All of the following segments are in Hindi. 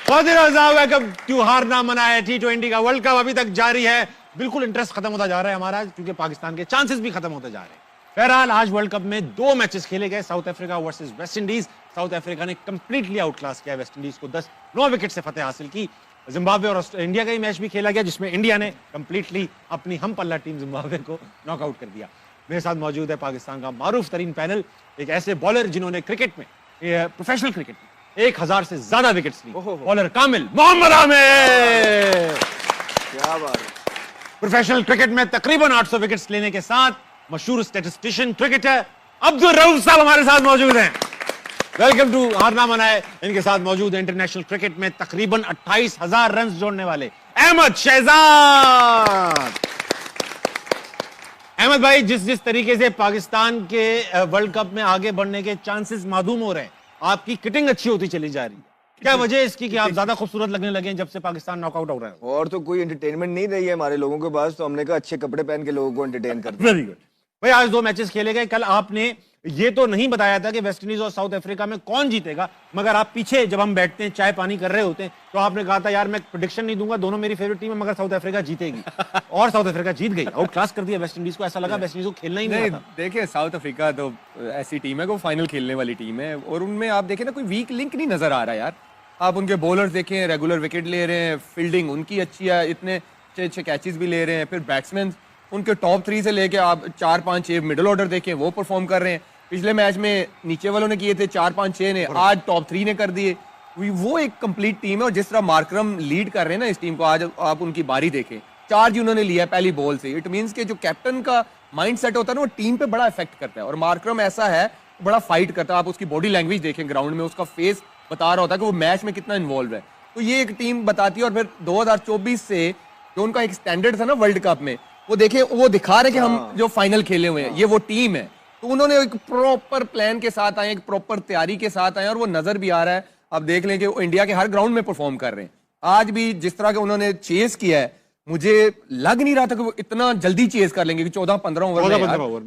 त्योहार ना मनाए, T20 का वर्ल्ड कप अभी तक जारी है। बिल्कुल इंटरेस्ट खत्म होता जा रहा है हमारा, क्योंकि पाकिस्तान के चांसेस भी खत्म होते जा रहे हैं। बहरहाल आज वर्ल्ड कप में 2 मैचेस खेले गए, south Africa versus West Indies. South Africa ने कंप्लीटली आउट क्लास किया वेस्ट इंडीज को, 9 विकेट से फतेह हासिल की। जिम्बाब्वे और इंडिया का ही मैच भी खेला गया, जिसमें इंडिया ने कंप्लीटली अपनी हम पल्ला टीम जिम्बाब्वे को नॉकआउट कर दिया। मेरे साथ मौजूद है पाकिस्तान का मारूफ तरीन पैनल, एक ऐसे बॉलर जिन्होंने क्रिकेट में, प्रोफेशनल क्रिकेट में 1000 से ज्यादा विकेट्स ली, बॉलर कामिल मोहम्मद आमिर। क्या बात है। प्रोफेशनल क्रिकेट में तकरीबन 800 विकेट्स लेने के साथ मशहूर स्टैटिस्टिशियन क्रिकेटर अब्दुल रऊफ साहब हमारे साथ मौजूद हैं। वेलकम टू हार ना मनाए। इनके साथ मौजूद है इंटरनेशनल क्रिकेट में तकरीबन 28,000 रन जोड़ने वाले अहमद शहजाद। अहमद भाई, जिस तरीके से पाकिस्तान के वर्ल्ड कप में आगे बढ़ने के चांसेस मादूम हो रहे हैं, आपकी किटिंग अच्छी होती चली जा रही है, क्या वजह है इसकी कि आप ज्यादा खूबसूरत लगने लगे जब से पाकिस्तान नॉकआउट हो रहा है? और तो कोई एंटरटेनमेंट नहीं रही है हमारे लोगों के पास, तो हमने कहा अच्छे कपड़े पहन के लोगों को एंटरटेन कर। वेरी गुड भाई। आज 2 मैचेस खेले गए। कल आपने ये तो नहीं बताया था कि वेस्ट इंडीज और साउथ अफ्रीका में कौन जीतेगा, मगर आप पीछे जब हम बैठते हैं चाय पानी कर रहे होते हैं तो आपने कहा था यार मैं प्रेडिक्शन नहीं दूंगा, दोनों मेरी फेवरेट टीम है, मगर साउथ अफ्रीका जीतेगी। और साउथ अफ्रीका जीत गई, आउट क्लास कर दिया वेस्ट इंडीज को। ऐसा लगा वेस्ट इंडीज को खेलना ही नहीं आता। देखिए, साउथ अफ्रीका तो ऐसी टीम है कि वो फाइनल खेलने वाली टीम है, और उनमें आप देखें ना, कोई वीक लिंक नहीं नजर आ रहा यार। आप उनके बॉलर्स देखें, रेगुलर विकेट ले रहे हैं, फील्डिंग उनकी अच्छी है, इतने अच्छे कैचेस भी ले रहे हैं। फिर बैट्समैन उनके टॉप 3 से लेके आप 4-5-6 मिडिल ऑर्डर देखें, वो परफॉर्म कर रहे हैं। पिछले मैच में नीचे वालों ने किए थे 4-5-6 ने, आज टॉप 3 ने कर दिए। वो एक कंप्लीट टीम है, और जिस तरह मार्करम लीड कर रहे हैं ना इस टीम को, आज आप उनकी बारी देखें, चार्ज उन्होंने लिया पहली बॉल से। इट मींस कि जो कैप्टन का माइंड सेट होता है ना, वो टीम पे बड़ा इफेक्ट करता है। और मार्करम ऐसा है, बड़ा फाइट करता है। आप उसकी बॉडी लैंग्वेज देखें ग्राउंड में, उसका फेस बता रहा होता है कि वो मैच में कितना इन्वॉल्व है। तो ये एक टीम बताती है। और फिर 2024 से जो उनका एक स्टैंडर्ड था ना वर्ल्ड कप में, वो देखें, वो दिखा रहे कि हम जो फाइनल खेले हुए हैं, ये वो टीम है। तो उन्होंने एक प्रॉपर प्लान के साथ आए, एक प्रॉपर तैयारी के साथ आए, और वो नजर भी आ रहा है। आप देख लें कि वो इंडिया के हर ग्राउंड में परफॉर्म कर रहे हैं। आज भी जिस तरह के उन्होंने चेस किया है, मुझे लग नहीं रहा था कि वो इतना जल्दी चेस कर लेंगे कि 14-15 ओवर में।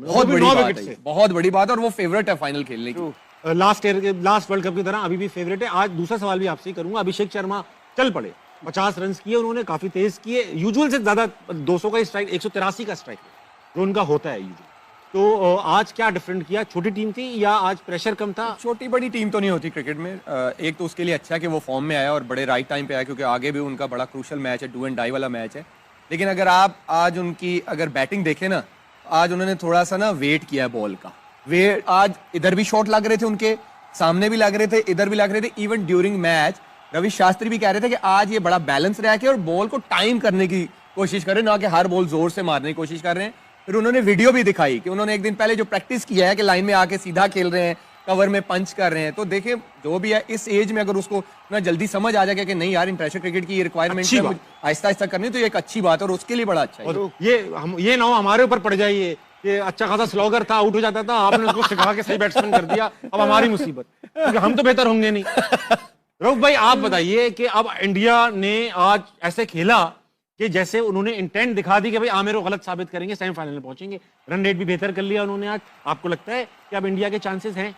बहुत बड़ी बात है, बहुत बड़ी बात है। और वो फेवरेट है फाइनल खेलने की। लास्ट वर्ल्ड कप की तरह अभी भी फेवरेट है। आज दूसरा सवाल भी आपसे ही करूंगा। अभिषेक शर्मा चल पड़े, 50 रन किए उन्होंने, काफी तेज किए, यूजुअल से ज्यादा 200 का स्ट्राइक, 183 का स्ट्राइक जो उनका होता है यूजुअल। तो आज क्या डिफरेंट किया? छोटी टीम थी या आज प्रेशर कम था? छोटी बड़ी टीम तो नहीं होती क्रिकेट में। एक तो उसके लिए अच्छा है कि वो फॉर्म में आया और बड़े राइट टाइम पे आया, क्योंकि आगे भी उनका बड़ा क्रूशल मैच है, डू एंड डाई वाला मैच है। लेकिन अगर आप आज उनकी अगर बैटिंग देखें ना, आज उन्होंने थोड़ा सा ना वेट किया है बॉल का। वेट, आज इधर भी शॉट लग रहे थे, उनके सामने भी लग रहे थे, इधर भी लग रहे थे। Even during match Ravi Shastri भी कह रहे थे कि आज ये बड़ा बैलेंस रहा है और बॉल को टाइम करने की कोशिश कर रहे हैं, ना कि हर बॉल जोर से मारने की कोशिश कर रहे हैं। फिर उन्होंने वीडियो भी दिखाई कि उन्होंने एक दिन पहले जो प्रैक्टिस किया है कि लाइन में आके सीधा खेल रहे हैं, कवर में पंच कर रहे हैं। तो देखें, जो भी है इस एज में अगर उसको ना जल्दी समझ आ जाएगा कि नहीं यार, इंटरनेशनल क्रिकेट की ये रिक्वायरमेंट है, आहिस्ता आहिस्ता करनी, तो ये एक अच्छी बात है और उसके लिए बड़ा अच्छा है। और ये ना हो हमारे ऊपर पड़ जाइए कि अच्छा खासा स्लॉगर था, आउट हो जाता था, आपने उसको सिखा के सही बैट्समैन कर दिया, अब हमारी मुसीबत, क्योंकि हम तो बेहतर होंगे नहीं। रऊफ भाई, आप बताइए कि अब इंडिया ने आज ऐसे खेला कि जैसे उन्होंने इंटेंट दिखा दी कि भाई आमिर को गलत साबित करेंगे, सेमीफाइनल में पहुंचेंगे। रन रेट भी बेहतर कर लिया उन्होंने आज। आपको लगता है कि अब इंडिया के चांसेस हैं?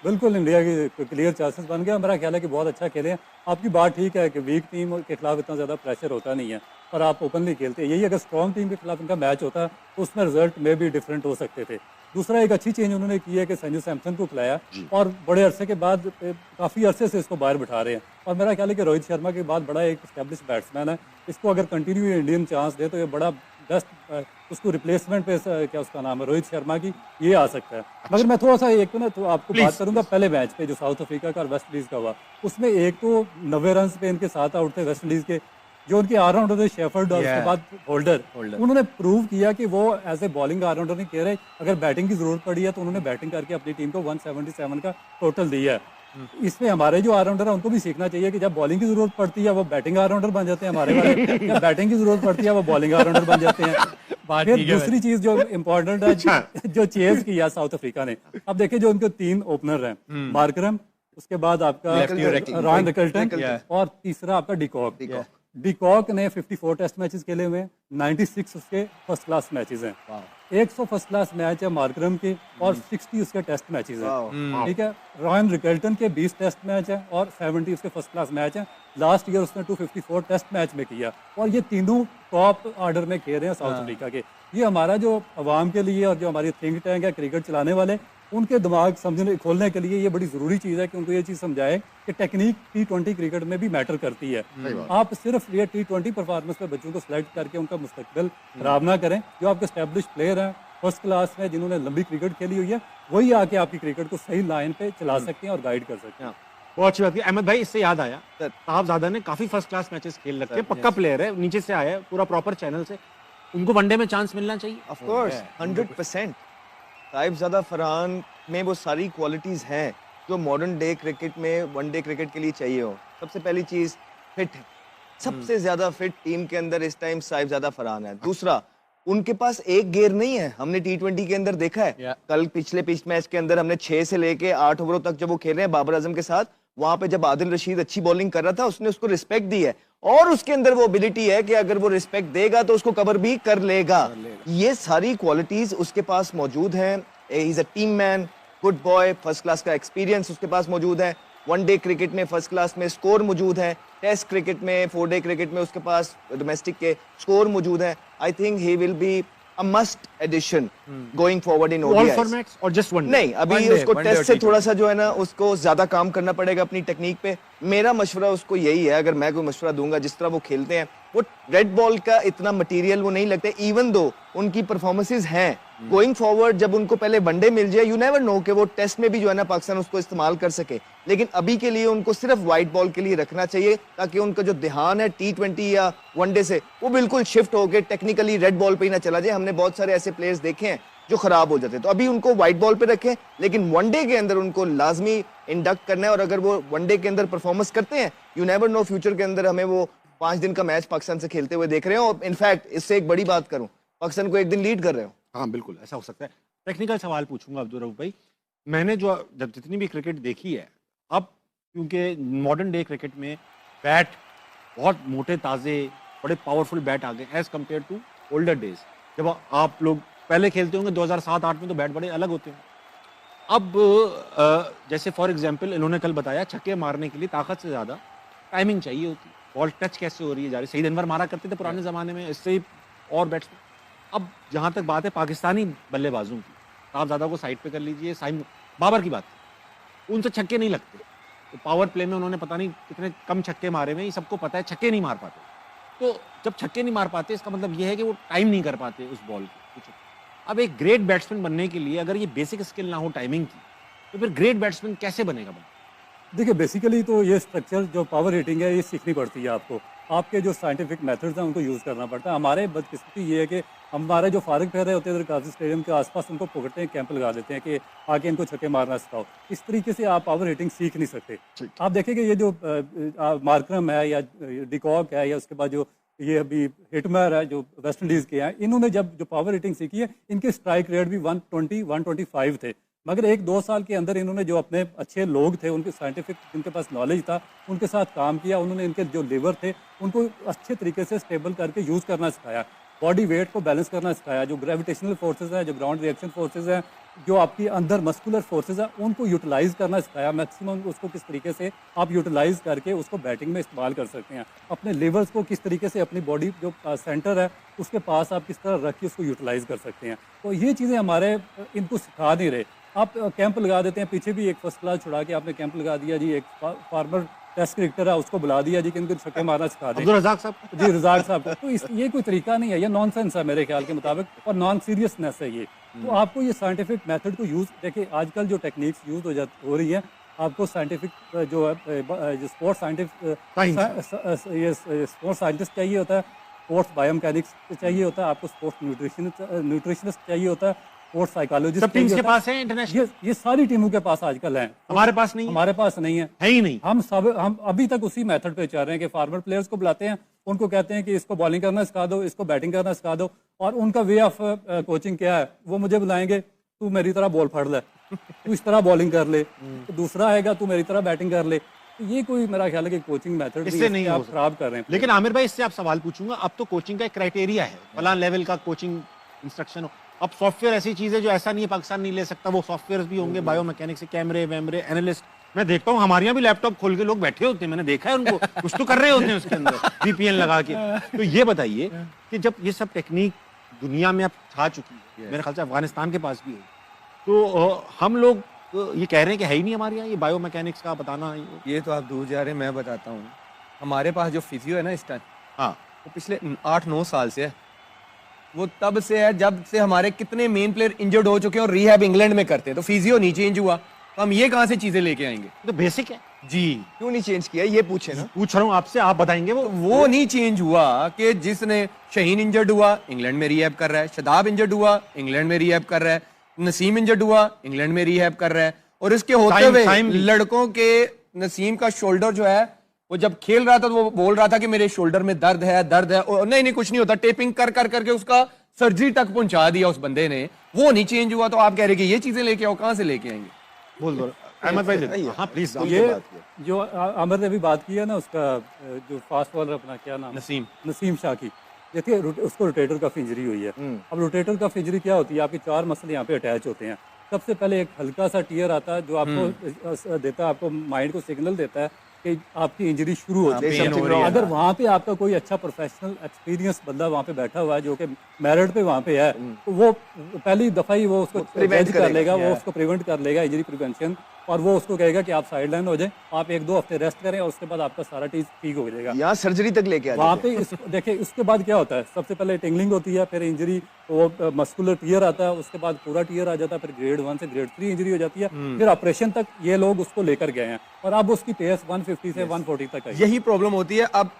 बिल्कुल, इंडिया की क्लियर चांसेस बन गया। मेरा ख्याल है कि बहुत अच्छा खेले हैं। आपकी बात ठीक है कि वीक टीम के खिलाफ इतना ज़्यादा प्रेशर होता नहीं है और आप ओपनली खेलते हैं। यही अगर स्ट्रॉन्ग टीम के खिलाफ इनका मैच होता तो उसमें रिजल्ट में भी डिफरेंट हो सकते थे। दूसरा एक अच्छी चेंज उन्होंने की है कि संजू सैमसन को खिलाया और बड़े अरसे के बाद काफ़ी अरसे से इसको बाहर बिठा रहे हैं। और मेरा ख्याल है कि रोहित शर्मा के बाद बड़ा एक एस्टेब्लिश बैट्समैन है, इसको अगर कंटिन्यू इंडियन चांस दे तो ये बड़ा बेस्ट उसको रिप्लेसमेंट पे क्या उसका नाम है रोहित शर्मा की, ये आ सकता है। मगर मैं थोड़ा सा एक तो ना तो आपको बात करूंगा पहले मैच पे जो साउथ अफ्रीका का और वेस्ट इंडीज़ का हुआ, उसमें एक तो 90 रन पे इनके 7 आउट थे वेस्ट इंडीज़ के। जो उनके ऑलराउंडर थे शेफर्ड और उसके बाद होल्डर, उन्होंने प्रूव किया कि वो एज ए बॉलिंग ऑलराउंडर नहीं कह रहे, अगर बैटिंग की जरूरत पड़ी है तो उन्होंने बैटिंग करके अपनी टीम को 177 का टोटल दिया है। इसमें हमारे जो ऑलराउंडर है उनको भी सीखना चाहिए कि जब बॉलिंग की जरूरत पड़ती है वो बैटिंग ऑलराउंडर बन जाते हैं हमारे वाले, जब बैटिंग की जरूरत पड़ती है वो बॉलिंग ऑलराउंडर बन जाते हैं। फिर दूसरी चीज जो इम्पोर्टेंट है जो चेस किया साउथ अफ्रीका ने, अब देखिए जो उनके 3 ओपनर हैं, मार्करम, उसके बाद आपका रॉन रिकल्टन और तीसरा आपका डिकॉक। डिकॉक ने 54 टेस्ट मैचेस खेले हुए हैं, 96 उसके फर्स्ट क्लास मैचेस हैं, 100 फर्स्ट क्लास मैच है मार्करम के और 60 उसके टेस्ट मैचेस हैं, ठीक है। रॉयन रिकल्टन के 20 टेस्ट मैच हैं और 70 उसके फर्स्ट क्लास मैच हैं। लास्ट ईयर उसने 254 टेस्ट मैच में किया और ये तीनों टॉप ऑर्डर में खेल रहे हैं साउथ अफ्रीका के। ये हमारा जो अवाम के लिए और जो हमारी थिंक टैंक है क्रिकेट चलाने वाले, उनके दिमाग समझने खोलने के लिए ये बड़ी ज़रूरी चीज़ है कि उनको ये चीज़ समझाए कि टेक्निक T20 क्रिकेट में भी मैटर करती है। आप सिर्फ ये T20 परफॉर्मेंस पे बच्चों को सेलेक्ट करके उनका मुस्तकबिल खराब ना करें। जो आपके स्टैब्लिश प्लेयर हैं फर्स्ट क्लास में जिन्होंने लंबी क्रिकेट खेली हुई है, वही आके आपकी क्रिकेट को सही लाइन पे चला सकते हैं और गाइड कर सकते हैं। बहुत अच्छी बात की अहमद भाई। इससे याद आया, साहबजादा ने काफी फर्स्ट क्लास मैचेस खेल रखे हैं, पक्का प्लेयर है, नीचे से आया है, पूरा प्रॉपर चैनल से, उनको वनडे में चांस मिलना चाहिए। Of course 100%। साहिबजादा फरहान में वो सारी क्वालिटीज हैं जो मॉडर्न डे क्रिकेट में वनडे क्रिकेट के लिए चाहिए हो। सबसे पहली चीज फिट है, सबसे ज्यादा फिट टीम के अंदर इस टाइम साहिबजादा फरहान है। दूसरा, उनके पास एक गेयर नहीं है, हमने T20 के अंदर देखा है। कल पिछले पिच मैच के अंदर हमने 6 से लेके 8 ओवरों तक जब वो खेल रहे हैं बाबर आजम के साथ, वहां पे जब आदिल रशीद अच्छी बॉलिंग कर रहा था उसने उसको रिस्पेक्ट दी है और उसके अंदर वो एबिलिटी है कि अगर वो रिस्पेक्ट देगा तो उसको कवर भी कर लेगा। ये सारी क्वालिटीज उसके पास मौजूद हैं। He is a team man, good boy, first class का एक्सपीरियंस उसके पास मौजूद है। वनडे क्रिकेट में फर्स्ट क्लास में स्कोर मौजूद है, टेस्ट क्रिकेट में 4 डे क्रिकेट में उसके पास डोमेस्टिक के स्कोर मौजूद है। I think he will be a must addition going forward in all ODI. Formats और जस्ट वन? नहीं, अभी उसको टेस्ट से थोड़ा सा जो है ना उसको ज्यादा काम करना पड़ेगा अपनी टेक्निक पे। मेरा मशवरा उसको यही है, अगर मैं कोई मशवरा दूंगा, जिस तरह वो खेलते हैं, वो रेड बॉल का इतना मटेरियल वो नहीं लगते, इवन दो उनकी परफॉर्मेंसेस हैं। गोइंग फॉरवर्ड जब उनको पहले वनडे मिल जाए, यू नेवर नो कि वो टेस्ट में भी जो है ना पाकिस्तान उसको इस्तेमाल कर सके, लेकिन अभी के लिए उनको सिर्फ व्हाइट बॉल के लिए रखना चाहिए ताकि उनका जो ध्यान है T20 या वनडे से वो बिल्कुल शिफ्ट होकर टेक्निकली रेड बॉल पे ही ना चला जाए। हमने बहुत सारे ऐसे प्लेयर्स देखे हैं जो खराब हो जाते हैं, तो अभी उनको व्हाइट बॉल पे रखें, लेकिन वनडे के अंदर उनको लाजमी इंडक्ट करना है। और अगर वो वनडे के अंदर परफॉर्मेंस करते हैं, यू नेवर नो फ्यूचर के अंदर हमें वो 5 दिन का मैच पाकिस्तान से खेलते हुए देख रहे हो। और इनफैक्ट इससे एक बड़ी बात करूं, पाकिस्तान को एक दिन लीड कर रहे हो। हाँ बिल्कुल ऐसा हो सकता है। टेक्निकल सवाल पूछूंगा अब्दुल रऊफ भाई। मैंने जो जब जितनी भी क्रिकेट देखी है, अब क्योंकि मॉडर्न डे क्रिकेट में बैट बहुत मोटे ताज़े बड़े पावरफुल बैट आ गए as compare to older days. जब आप लोग पहले खेलते होंगे 2007-8 में तो बैट बड़े अलग होते हैं। अब जैसे फॉर एग्जांपल इन्होंने कल बताया, छक्के मारने के लिए ताकत से ज़्यादा टाइमिंग चाहिए होती है। बॉल टच कैसे हो रही है जा रही, सईद अनवर मारा करते थे पुराने ज़माने में, इससे ही और बैट्समैन। अब जहाँ तक बात है पाकिस्तानी बल्लेबाजों की, साहबजादा को साइड पे कर लीजिए, साइम बाबर की बात, उनसे छक्के नहीं लगते। तो पावर प्ले में उन्होंने पता नहीं कितने कम छक्के मारे हुए, सबको पता है छक्के नहीं मार पाते। तो जब छक्के नहीं मार पाते इसका मतलब ये है कि वो टाइम नहीं कर पाते उस बॉल को। अब एक ग्रेट बैट्समैन बनने के लिए अगर ये बेसिक स्किल ना हो टाइमिंग की, तो फिर ग्रेट बैट्समैन कैसे बनेगा? देखिए बेसिकली तो ये स्ट्रक्चर जो पावर हिटिंग है ये सीखनी पड़ती है आपको। आपके जो साइंटिफिक मेथड्स हैं उनको यूज़ करना पड़ता है। हमारे बदकिस्मती ये है कि हमारे जो फारिग पैरे होते हैं इधर काजी स्टेडियम के आसपास, उनको पकड़ते हैं, कैंप लगा देते हैं कि आके इनको छक्के मारना सिखाओ। इस तरीके से आप पावर हिटिंग सीख नहीं सकते। आप देखेंगे ये जो मार्करम है या डिकॉक है या उसके बाद जो ये अभी हिटमर है जो वेस्ट इंडीज़ के हैं, इन्होंने जब जो पावर हिटिंग सीखी है, इनके स्ट्राइक रेट भी 120-125 थे। मगर 1-2 साल के अंदर इन्होंने जो अपने अच्छे लोग थे, उनके साइंटिफिक जिनके पास नॉलेज था, उनके साथ काम किया। उन्होंने इनके जो लिवर थे उनको अच्छे तरीके से स्टेबल करके यूज़ करना सिखाया, बॉडी वेट को बैलेंस करना सिखाया। जो ग्रेविटेशनल फोर्सेज हैं, जो ग्राउंड रिएक्शन फोर्सेज हैं, जो आपकी अंदर मस्कुलर फोर्सेज हैं, उनको यूटिलाइज करना सिखाया। मैक्सिमम उसको किस तरीके से आप यूटिलाइज करके उसको बैटिंग में इस्तेमाल कर सकते हैं। अपने लिवर्स को किस तरीके से अपनी बॉडी जो सेंटर है उसके पास आप किस तरह रख के उसको यूटिलाइज कर सकते हैं। तो ये चीज़ें हमारे इनको सिखा नहीं रहे। आप कैंप लगा देते हैं, पीछे भी एक फर्स्ट क्लास छुड़ा के आपने कैंप लगा दिया जी, एक फार्मर टेस्ट क्रिकेटर है उसको बुला दिया जी कि इनको छक्के मारना सिखा दें। अब्दुल रज़ाक साहब जी, रज़ाक साहब। तो ये कोई तरीका नहीं है, ये नॉनसेंस है मेरे ख्याल के मुताबिक, और नॉन सीरियसनेस है ये। तो आपको ये साइंटिफिक मेथड को यूज़, देखिए आजकल जो टेक्निक्स यूज़ हो रही हैं, आपको साइंटिफिक जो है जो स्पोर्ट्स साइंटिस्ट चाहिए होता है, स्पोर्ट्स बायोमैकेनिक्स चाहिए होता है, आपको स्पोर्ट्स न्यूट्रिशनिस्ट चाहिए होता है, स्पोर्ट्स साइकोलॉजिस्ट सब टीम्स के पास है इंटरनेशनल। ये सारी टीमों के पास आजकल हैं। हमारे पास नहीं, हमारे पास नहीं है ही नहीं। हम अभी तक उसी मेथड पे चल रहे हैं कि फार्मर प्लेयर्स को बुलाते हैं, उनको कहते हैं कि इसको बॉलिंग करना सिखा दो, इसको बैटिंग करना सिखा दो, और उनका वे ऑफ कोचिंग क्या है, वो मुझे बुलाएंगे, तू मेरी तरह बॉल फड़ ले, तू इस तरह बॉलिंग कर ले, तो दूसरा आएगा तू मेरी तरह बैटिंग कर ले। तो ये कोई मेरा ख्याल है कि कोचिंग मेथड इससे नहीं हो आप सकता। खराब कर रहे हैं। लेकिन आमिर भाई इससे आप सवाल पूछूंगा, अब तो कोचिंग का एक क्राइटेरिया है, फलां लेवल का कोचिंग इंस्ट्रक्शन हो। अब सॉफ्टवेयर ऐसी चीज है जो ऐसा नहीं है पाकिस्तान नहीं ले सकता, वो सॉफ्टवेयर भी होंगे, बायो मैकेनिक्स से कैमरे वैमरे एनालिस्ट। मैं देखता हूँ हमारे यहाँ भी लैपटॉप खोल के लोग बैठे होते हैं, मैंने देखा है उनको, कुछ तो कर रहे होते हैं उसके अंदर VPN लगा के। तो ये बताइए कि जब ये सब टेक्निक दुनिया में अब छा चुकी है, मेरे ख्याल से अफगानिस्तान के पास भी है, तो हम लोग ये कह रहे हैं कि है ही नहीं हमारे यहाँ ये बायो मैकेनिक्स का बताना। ये तो आप दूर जा रहे हैं, मैं बताता हूँ। हमारे पास जो फिजियो है ना इस टाइम, हाँ, वो पिछले 8-9 साल से है। वो तब से है जब से हमारे कितने मेन प्लेयर इंजर्ड हो चुके हैं और रिहैब इंग्लैंड में करते हैं, तो फिजियो नहीं चेंज हुआ, तो हम ये कहाँ से चीजें लेके आएंगे? तो बेसिक है जी, क्यों नहीं चेंज किया ये पूछे ना। पूछ रहा हूँ आपसे, आप बताएंगे। वो नहीं चेंज हुआ कि जिसने शहीन इंजर्ड हुआ इंग्लैंड में रिहैब कर रहा है, शदाब इंजर्ड हुआ इंग्लैंड में रिहैब कर रहा है, नसीम इंजर्ड हुआ इंग्लैंड में रिहैब कर रहा है, और इसके होते हुए लड़कों के नसीम का शोल्डर जो है वो जब खेल रहा था तो वो बोल रहा था कि मेरे शोल्डर में दर्द है और नहीं कुछ नहीं होता, टेपिंग कर करके उसका सर्जरी तक पहुंचा दिया उस बंदे ने, वो नहीं चेंज हुआ। तो आप कह रहे कि ये चीजें लेके आओ, कहां से लेके आएंगे? बोल दो अहमद भाई। हाँ प्लीज। ये जो आमिर ने भी बात की है ना, उसका जो फास्ट बॉलर अपना क्या नाम, नसीम शाह की, देखिए उसको रोटेटर कफ इंजरी हुई है। अब रोटेटर कफ इंजरी क्या होती है, आपके 4 मसले यहाँ पे अटैच होते हैं। सबसे पहले एक हल्का सा टीयर आता है जो आपको देता है, आपको माइंड को सिग्नल देता है कि आपकी इंजरी शुरू हो चुकी है। अगर वहाँ पे आपका कोई अच्छा प्रोफेशनल एक्सपीरियंस बंदा वहाँ पे बैठा हुआ है जो कि मेरिट पे वहाँ पे है, तो वो पहली दफा ही वो उसको प्रिवेंट कर लेगा, वो उसको प्रिवेंट कर लेगा, इंजरी प्रिवेंशन, और वो उसको कहेगा कि आप साइडलाइन हो जाए, आप 1-2 हफ्ते रेस्ट करें और उसके बाद आपका सारा चीज ठीक हो जाएगा। यहाँ सर्जरी तक लेके आ वहाँ पे देखिए उसके बाद क्या होता है, सबसे पहले टिंगलिंग होती है, फिर इंजरी, वो मस्कुलर टीयर आता है, उसके बाद पूरा टीयर आ जाता है, फिर ग्रेड 1 से ग्रेड 3 इंजरी हो जाती है, फिर ऑपरेशन तक ये लोग उसको लेकर गए हैं, और अब उसकी पेस 150 से 140 तक है। यही प्रॉब्लम होती है। अब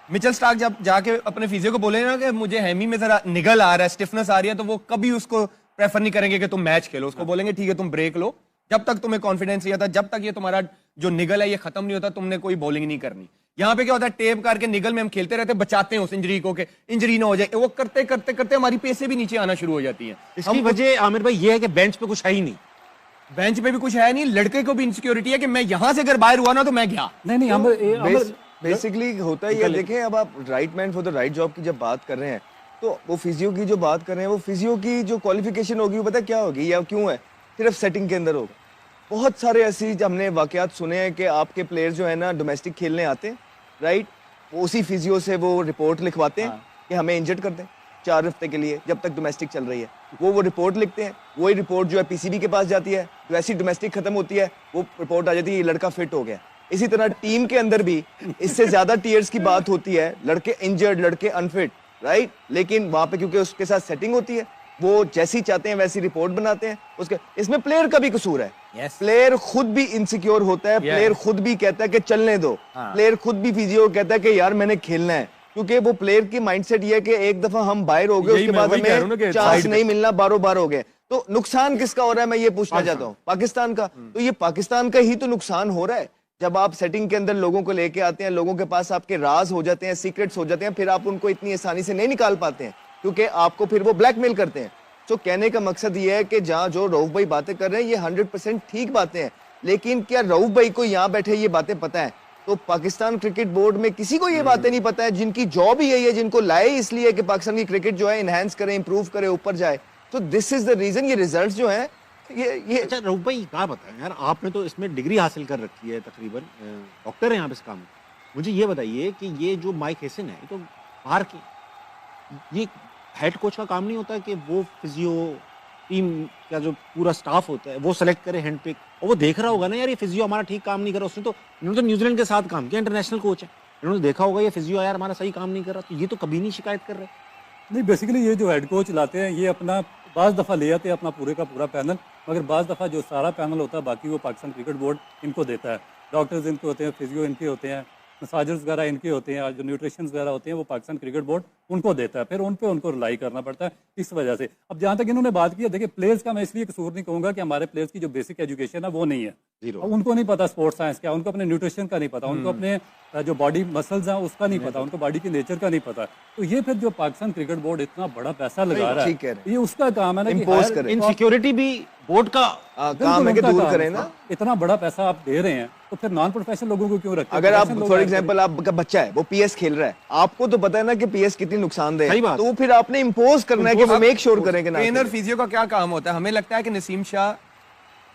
मिचेल स्टार्क जब जाके अपने फिजियो को बोले ना कि मुझे हेमी में जरा निगल आ रहा है, स्टिफनेस आ रही है, तो वो कभी उसको प्रेफर नहीं करेंगे कि तुम मैच खेलो, उसको बोलेंगे ठीक है तुम ब्रेक लो, जब तक तुम्हें कॉन्फिडेंस नहीं आता, जब तक ये तुम्हारा जो निगल है ये खत्म नहीं होता, तुमने कोई बॉलिंग नहीं करनी। यहाँ पे क्या होता है, टेप करके निगल में हम खेलते रहते हैं, बचाते हैं उस इंजरी को कि इंजरी ना हो जाए, वो करते करते करते हमारी पेसें भी नीचे आना शुरू हो जाती हैं। इसकी वजह आमिर भाई ये है कि बेंच पे कुछ है ही नहीं, बेंच पे भी कुछ है नहीं, लड़के को भी इनसिक्योरिटी है कि मैं यहां से अगर बाहर हुआ ना तो मैं गया। नहीं बेसिकली होता ही है। देखें, अब आप right man for the right job की जब बात कर रहे हैं, तो वो फिजियो की जो बात कर रहे हैं, वो फिजियो की जो क्वालिफिकेशन होगी वो पता क्या होगी या क्यों है, सिर्फ सेटिंग के अंदर होगा। बहुत सारे ऐसी हमने वाकयात सुने हैं कि आपके प्लेयर जो है ना डोमेस्टिक खेलने आते हैं, राइट, वो उसी फिजियो से वो रिपोर्ट लिखवाते हैं कि हमें इंजर्ड कर दें 4 हफ्ते के लिए, जब तक डोमेस्टिक चल रही है। वो रिपोर्ट लिखते हैं, वही रिपोर्ट जो है पीसीबी के पास जाती है, तो ऐसी डोमेस्टिक खत्म होती है, वो रिपोर्ट आ जाती है ये लड़का फिट हो गया। इसी तरह टीम के अंदर भी इससे ज्यादा टीयर्स की बात होती है, लड़के इंजर्ड, लड़के अनफिट, राइट, लेकिन वहां पे क्योंकि उसके साथ सेटिंग होती है, वो जैसी चाहते हैं वैसी रिपोर्ट बनाते हैं। उसके इसमें प्लेयर का भी कसूर है। प्लेयर खुद भी इनसिक्योर होता है, प्लेयर खुद भी कहता है कि चलने दो, प्लेयर खुद भी फिजियो कहता है कि यार मैंने खेलना है, क्योंकि वो प्लेयर की माइंडसेट ये है कि एक दफा हम बाहर हो गए उसके बाद हमें चांस नहीं मिलना, बार हो गए। तो नुकसान किसका हो रहा है, मैं ये पूछना चाहता हूँ, पाकिस्तान का। तो ये पाकिस्तान का ही तो नुकसान हो रहा है जब आप सेटिंग के अंदर लोगों को लेके आते हैं, लोगों के पास आपके राज हो जाते हैं, सीक्रेट्स हो जाते हैं, फिर आप उनको इतनी आसानी से नहीं निकाल पाते हैं क्योंकि आपको फिर वो ब्लैकमेल करते हैं। तो कहने का मकसद ये है कि जहां जो रऊफ भाई बातें कर रहे हैं ये 100% ठीक बातें हैं, लेकिन क्या रऊफ भाई को यहाँ बैठे ये बातें पता है? तो पाकिस्तान क्रिकेट बोर्ड में किसी को ये बातें नहीं पता है, जिनकी जॉब ही यही है, जिनको लाए इसलिए कि पाकिस्तान की क्रिकेट जो है इनहेंस करे, इंप्रूव करे, ऊपर जाए। तो दिस इज द रीजन, ये रिजल्ट जो है ये अच्छा रऊफ भाई क्या बताएं यार, आपने तो इसमें डिग्री हासिल कर रखी है, तकरीबन डॉक्टर है यहाँ पे इस काम में। मुझे ये बताइए कि ये जो माइक हेसन है तो बाहर के, ये हेड कोच का काम नहीं होता कि वो फिजियो टीम का जो पूरा स्टाफ होता है वो सेलेक्ट करे हैंड पिक, और वो देख रहा होगा ना यार ये फिजियो हमारा ठीक काम नहीं कर रहा। उसने तो इन्होंने तो न्यूजीलैंड के साथ काम किया, इंटरनेशनल कोच है, इन्होंने देखा होगा ये फिजियो यार हमारा सही काम नहीं कर रहा, तो ये तो कभी नहीं शिकायत कर रहे। नहीं, बेसिकली ये जो हेड कोच लाते हैं ये अपना बाज़ दफ़ा ले आते हैं अपना पूरे का पूरा पैनल, मगर बाज़ दफ़ा जो सारा पैनल होता है बाकी वो पाकिस्तान क्रिकेट बोर्ड इनको देता है। डॉक्टर्स इनके होते हैं, फिजियो इनके होते हैं, मसाजर्स वगैरह इनके होते हैं, जो न्यूट्रिशंस वगैरह होते हैं वो पाकिस्तान क्रिकेट बोर्ड उनको देता है, फिर उन पे उनको रिलाई करना पड़ता है। इस वजह से अब जहाँ तक इन्होंने बात की है, देखिए प्लेयर्स का मैं इसलिए कसूर नहीं कहूँगा कि हमारे प्लेयर्स की जो बेसिक एजुकेशन है वो नहीं है, उनको नहीं पता स्पोर्ट्स साइंस क्या, उनको अपने न्यूट्रिशन का नहीं पता, उनको अपने जो बॉडी मसल्स हैं उसका नहीं पता, उनको बॉडी की नेचर का नहीं पता। तो ये फिर जो पाकिस्तान क्रिकेट बोर्ड इतना बड़ा पैसा लगा रहा ठीक कह है, रहे ये उसका काम है ना कि Impose hire- करे। इनसिक्योरिटी भी बोर्ड का काम है कि उनका दूर काम करें है। ना। इतना बड़ा पैसा आप दे रहे हैं तो फिर नॉन प्रोफेशनल लोगों को क्यों रखते हैं? अगर आप Professional लोग फॉर आके- एग्जांपल आपका बच्चा है वो पीएस खेल रहा है, आपको तो पता है ना कि पीएस कितनी नुकसानदेह सही है, बात। तो फिर आपने इम्पोज करना है कि वो मेक श्योर करें कि ना ट्रेनर खेले। फिजियो का क्या काम होता है? हमें लगता है कि नसीम शाह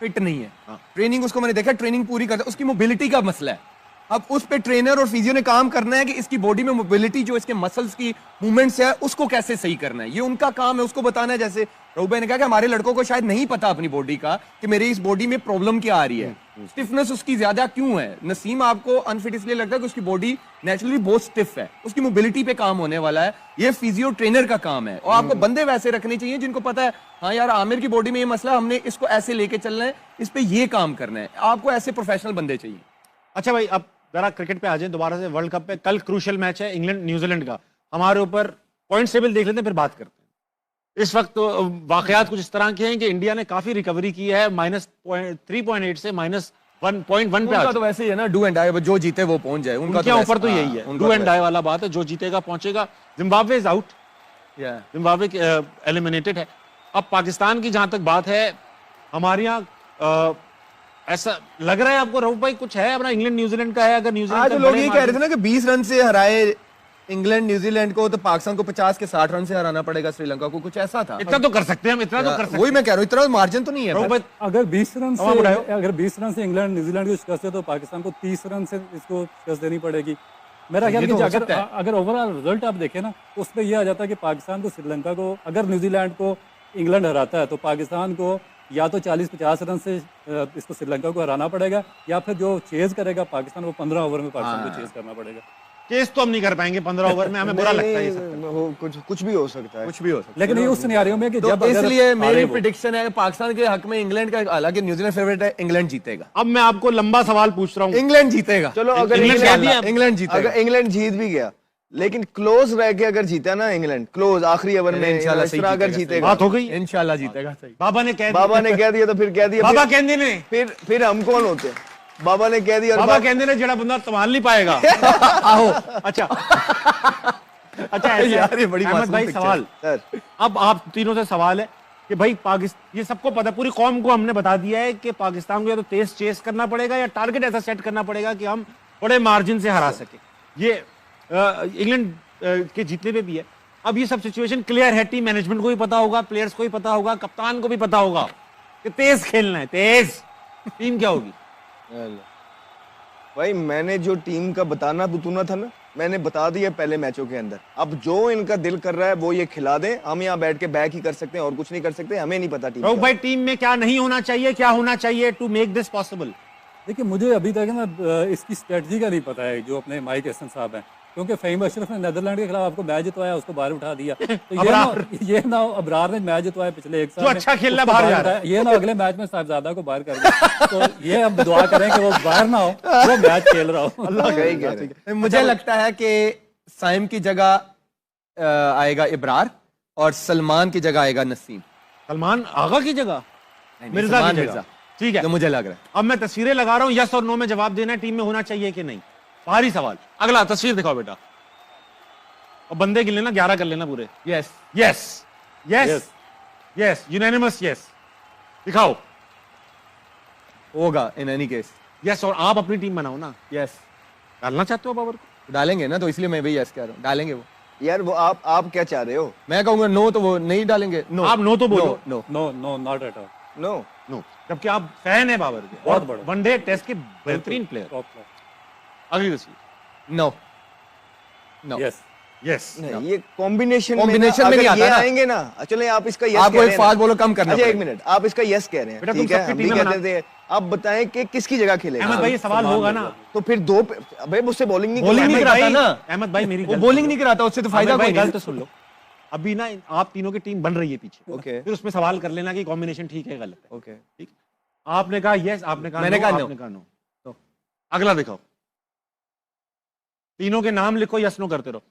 फिट नहीं है, ट्रेनिंग उसको मैंने देखा, ट्रेनिंग पूरी करता है, उसकी मोबिलिटी का मसला है। अब उस पे ट्रेनर और फिजियो ने काम करना है कि इसकी बॉडी में मोबिलिटी, जो इसके मसल्स की मूवमेंट्स है, उसको कैसे सही करना है, ये उनका काम है, उसको बताना है। जैसे राहुल भाई ने कहा कि हमारे लड़कों को शायद नहीं पता अपनी बॉडी का कि मेरी इस बॉडी में प्रॉब्लम क्या आ रही है, स्टिफनेस उसकी ज्यादा क्यों है। नसीम आपको अनफिट इसलिए लगता है कि उसकी बॉडी नेचुरली बहुत स्टिफ है, उसकी मोबिलिटी पे काम होने वाला है, ये फिजियो ट्रेनर का काम है। और आपको बंदे वैसे रखने चाहिए जिनको पता है, हाँ यार आमिर की बॉडी में ये मसला, हमने इसको ऐसे लेके चलना है, इस पे ये काम करना है। आपको ऐसे प्रोफेशनल बंदे चाहिए। अच्छा भाई, अब जरा क्रिकेट पे आ जाए दोबारा से। वर्ल्ड कप पे कल क्रूशियल मैच है इंग्लैंड न्यूजीलैंड का। हमारे ऊपर पॉइंट टेबल देख लेते हैं, फिर बात करते हैं। इस वक्त तो वाकयात कुछ इस तरह के हैं कि इंडिया ने काफी रिकवरी की है, -3.8 से -1.1 पे उनका आ तो वैसे ही है ना, डू एंड डाई, जो जीते वो पहुंच जाए। उनका उनके तो ऊपर तो वैसे- यही हाँ, है, उनका डू तो एंड डाई वाला बात है, जो जीतेगा पहुंचेगा। Zimbabwe is out, Yeah. Zimbabwe eliminated है। अब पाकिस्तान की जहां तक बात है, हमारे यहाँ ऐसा लग रहा है आपको राहुल भाई, कुछ है अपना इंग्लैंड न्यूजीलैंड का है? अगर न्यूजीलैंड आज का लोग बड़े ये कह रहे थे ना कि 20 रन से हराए इंग्लैंड न्यूजीलैंड को, तो पाकिस्तान को 50 के 60 रन से हराना पड़ेगा श्रीलंका को, कुछ ऐसा था। इतना तो कर सकते हैं हम, इतना तो कर सकते वही मैं कह रहा हूँ, इतना मार्जिन तो नहीं है। राहुल भाई। अगर 20 रन हवा बढ़ाओ। से अगर 20 रन से इंग्लैंड न्यूजीलैंड को शिकस्त है तो पाकिस्तान को 30 रन से इसको शिकस्त देनी पड़ेगी। मेरा ख्याल ये तो कि हो अगर सकता है। अगर ओवरऑल रिजल्ट आप देखें ना, तो उसमें यह आ जाता है कि पाकिस्तान को श्रीलंका को, अगर न्यूजीलैंड को इंग्लैंड हराता है तो पाकिस्तान को या तो 40-50 रन से इसको श्रीलंका को हराना पड़ेगा, या फिर जो चेज करेगा पाकिस्तान, वो 15 ओवर में पाकिस्तान को चेज करना पड़ेगा। केस तो हम नहीं कर पाएंगे 15 ओवर में, हमें बुरा नहीं, लगता है ये सब। नहीं, वो कुछ भी हो सकता है। कुछ भी हो सकता लेकिन ये उस सिनेरियो में कि है। जब तो अगर इसलिए हारे मेरी वो- प्रिडिक्शन है पाकिस्तान के हक में इंग्लैंड का, हालांकि न्यूजीलैंड फेवरेट है, इंग्लैंड जीतेगा। अब मैं आपको लंबा सवाल पूछ रहा हूँ। इंग्लैंड जीतेगा। चलो अगर इंग्लैंड कह दिया, इंग्लैंड जीतेगा। अगर इंग्लैंड जीत भी गया, लेकिन क्लोज रह के अगर जीता ना इंग्लैंड, क्लोज आखिरी ओवर में इंशाल्लाह इस सही तरह अगर जीतेगा। जीतेगा, बात हो गई। इंशाल्लाह जीतेगा। सही। बाबा ने कह दिया, बाबा ने कह दिया तो फिर कह दिया, बाबा कहते ने फिर हम कौन होते हैं? बाबा ने कह दिया और बाबा कहते ने जड़ा बंदा संभाल नहीं पाएगा। आओ। अच्छा अच्छा, ऐसे यार, ये बड़ी अहमद मासूम भाई पिक्चर। सवाल, सर अब आप तीनों से सवाल है कि भाई पाकिस्तान, ये सबको पता है, पूरी कौम को हमने बता दिया है कि पाकिस्तान को या तो तेज चेस करना पड़ेगा या टारगेट ऐसा सेट करना पड़ेगा कि हम बड़े मार्जिन से हरा सके। ये इंग्लैंड के जीतने पे भी है। अब ये सब सिचुएशन क्लियर है, टीम मैनेजमेंट को भी पता होगा, प्लेयर्स को भी पता होगा, कप्तान को भी पता होगा कि तेज खेलना है, तेज टीम क्या होगी। भाई मैंने जो टीम का बताना बुतूना था ना, मैंने बता दिया पहले मैचों के अंदर। अब जो इनका दिल कर रहा है वो ये खिला दें, हम यहाँ बैठ के बैक ही कर सकते हैं और कुछ नहीं कर सकते, हमें नहीं पता टीम राहुल का। भाई, टीम में क्या नहीं होना चाहिए, क्या होना चाहिए टू मेक दिस पॉसिबल? देखिए, मुझे अभी तक ना इसकी स्ट्रेटजी का नहीं पता है, जो अपने माइक हसन साहब हैं, क्योंकि फ़हीम अशरफ ने नेदरलैंड के खिलाफ आपको मैच जितवाया, उसको बाहर उठा दिया। तो ये ना अबरार ने मैच जितवाया पिछले एक साल जो में, अच्छा खेल रहा है उसको बाहर जा उठाया। ये ना अगले मैच में साहबजादा को बाहर कर दिया। तो ये अब दुआ करें कि वो बाहर ना हो, वो मैच खेल रहा हो। सही कह रहे हैं। मुझे लगता है कि साइम की जगह आएगा इब्रार और सलमान की जगह आएगा नसीम। सलमान आगा की जगह, मिर्जा सलमान की मिर्जा। जगह, ठीक है। जो मुझे लग रहा है। अब मैं तस्वीरें लगा रहा हूं, यस और नो में जवाब देना है, टीम में होना चाहिए कि नहीं। भारी सवाल। अगला तस्वीर दिखाओ बेटा, और बंदे गिन लेना, 11 कर लेना पूरे। Yes. Yes yes yes, unanimous yes. दिखाओ होगा इन एनी केस। यस, और आप अपनी टीम बनाओ ना। यस। डालना चाहते हो बाबर को? डालेंगे ना, तो इसलिए मैं भी यस कह रहा हूँ, डालेंगे वो। यार वो आप क्या चाह रहे हो? मैं कहूंगा नो, तो वो नहीं डालेंगे। नो, आप नो तो बोलो। No. No no, not at all. No no, जबकि आप फैन है बाबर के, बहुत और बड़ा। वनडे टेस्ट के बेहतरीन प्लेयर। Top class. अगली तस्वीर। नो। नो। यस। यस, नहीं, ये कॉम्बिनेशन Combination में नहीं आता ये ना। आएंगे ना, चले आप इसका यस आपको कह एक रहे हैं फास्ट ना। बॉलर कम करना अच्छा एक पड़ेगा। मिनट, आप इसका यस कह रहे बेटा, हैं, तुम ठीक है, सबकी हम टीम भी में कहते थे। आप बताएं कि किसकी जगह खेलेगा। अहमद भाई ये सवाल होगा ना। तो फिर दो अबे मुझसे बॉलिंग नहीं Bowling नहीं करवाएंगे। कराता भाई, ना। अहमद भाई मेरी वो गलती बॉलिंग सुनो। नहीं कराता, उससे तो फायदा आमिर भाई कोई नहीं। गलत तो सुन लो। अभी ना आप तीनों की टीम बन रही है पीछे, ओके फिर उसमें सवाल कर लेना कि कॉम्बिनेशन ठीक है गलत है। ओके ठीक, आपने कहा यस, आपने कहा मैंने नो, कहा नो। आपने कहा नो। तो अगला दिखाओ, तीनों के नाम लिखो, यस नो करते रहो।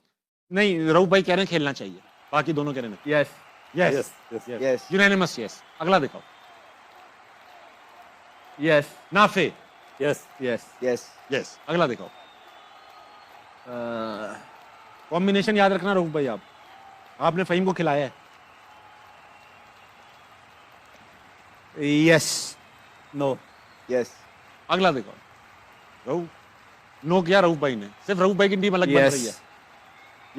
नहीं, रऊफ भाई कह रहे हैं खेलना चाहिए, बाकी दोनों कह रहे हैं yes. Yes yes yes yes. Yes unanimous yes. अगला दिखाओ, yes. Nafe yes yes. Yes yes. अगला दिखाओ, कॉम्बिनेशन याद रखना रऊफ भाई, आपने फहीम को खिलाया है। यस। नो। यस। अगला देखो, रऊफ नो किया रऊफ भाई ने, सिर्फ रऊफ भाई की टीम अलग बन रही है।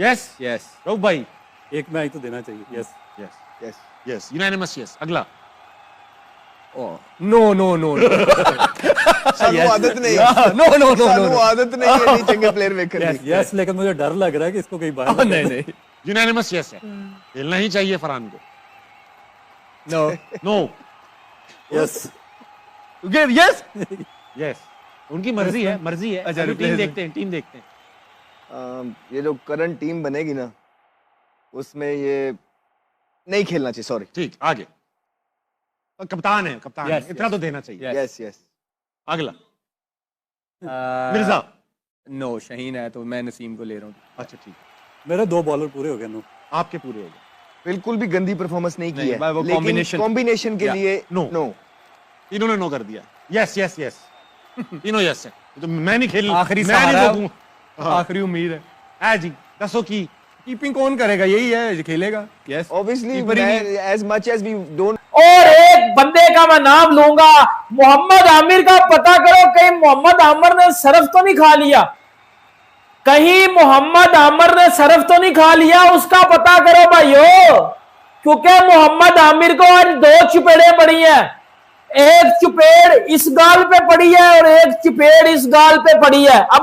Yes yes. रऊफ भाई, एक मैच तो देना चाहिए। Yes yes yes. Yes, unanimous yes. अगला, नो नो नो सानू आदत नहीं, नो नो नो सानू आदत नहीं है नहीं चंगे प्लेयर वेखन यस दी। यस, लेकिन मुझे डर लग रहा है कि इसको कहीं बाहर ना नहीं कर दे। नहीं यूनानिमस यस है, खेलना ही चाहिए फरहान को। No no yes yes yes, उनकी मर्जी है, मर्जी है। अच्छा, अभी टीम replace- देखते हैं, टीम देखते हैं। ये जो करंट टीम बनेगी ना, उसमें ये नहीं खेलना चाहिए। सॉरी। ठीक, आगे। कप्तान है, कप्तान है, Yes, इतना yes. तो देना चाहिए। Yes. Yes yes. अगला, मिर्जा। नो, शाहीन है तो मैं नसीम को ले रहा हूँ। अच्छा ठीक, मेरे 2 बॉलर पूरे हो गए। नो। आपके पूरे हो गए। बिल्कुल भी गंदी परफॉर्मेंस नहीं की नहीं, है, वो लेकिन combination- कॉम्बिनेशन के Yeah. लिए No. नो। तीनों ने नो कर दिया। यस यस यस, तीनों यस है। तो मैं नहीं खेल, आखिरी मैं नहीं सहारा, रोकूं। आखिरी उम्मीद है। है जी, दसो की कीपिंग कौन करेगा? यही है, खेलेगा। यस ऑब्वियसली Keeper ही नहीं। As much as we don't. और एक बंदे का मैं नाम लूंगा, मोहम्मद आमिर का। पता करो कहीं मोहम्मद आमिर ने सरफ तो नहीं खा लिया, कहीं मोहम्मद आमिर ने सरफ तो नहीं खा लिया, उसका पता करो भाइयों। क्योंकि मोहम्मद आमिर को आज 2 चुपेड़े पड़ी हैं, एक चुपेड़ इस गाल पे पड़ी है और एक चुपेड़ इस गाल पे पड़ी है। अब